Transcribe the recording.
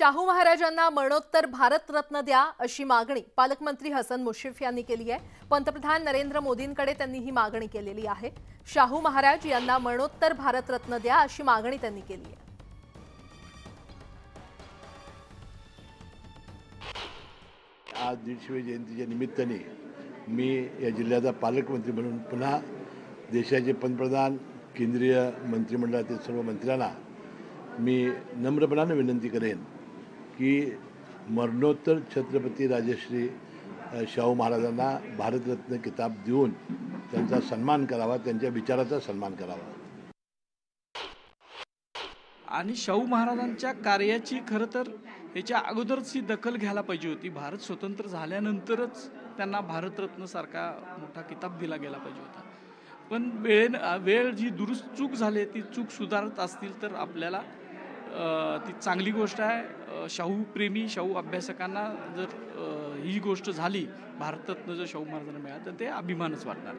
शाहू महाराजांना मरणोत्तर भारतरत्न द्या अशी मागणी पालकमंत्री हसन मुश्रीफ यांनी केली आहे। पंतप्रधान नरेंद्र मोदींकडे त्यांनी ही मागणी केलेली आहे। शाहू महाराज यांना मरणोत्तर भारतरत्न द्या अशी मागणी त्यांनी केली आहे। आज 150वी जयंतीच्या निमित्ताने मी या जिल्ह्याचा पालकमंत्री म्हणून पुन्हा देशाचे पंतप्रधान केंद्रीय मंत्रिमंडळातील सर्व मंत्र्यांना मी नम्रपणाने विनंती करेन की मरणोत्तर छत्रपती राजश्री शाहू महाराजांना भारतरत्न किताब देऊन त्यांचा सन्मान करावा, त्यांच्या विचाराचा सन्मान करावा। आणि शाहू महाराजांच्या कार्याची खरं तर याच्या अगोदरच ही दखल घ्यायला पाहिजे होती। भारत स्वतंत्र झाल्यानंतरच त्यांना भारतरत्न सारखा मोठा किताब दिला गेला पाहिजे होता। पण वेळ जी दुरुस्त चूक झाली ती चूक सुधारत असतील तर आपल्याला ती चांगली गोष्ट आहे। शाहू प्रेमी शाहू अभ्यासकांना जर ही गोष्ट झाली भारतरत्न जर शाहू महाराजांना मिळालं तर ते अभिमानच वाटणार।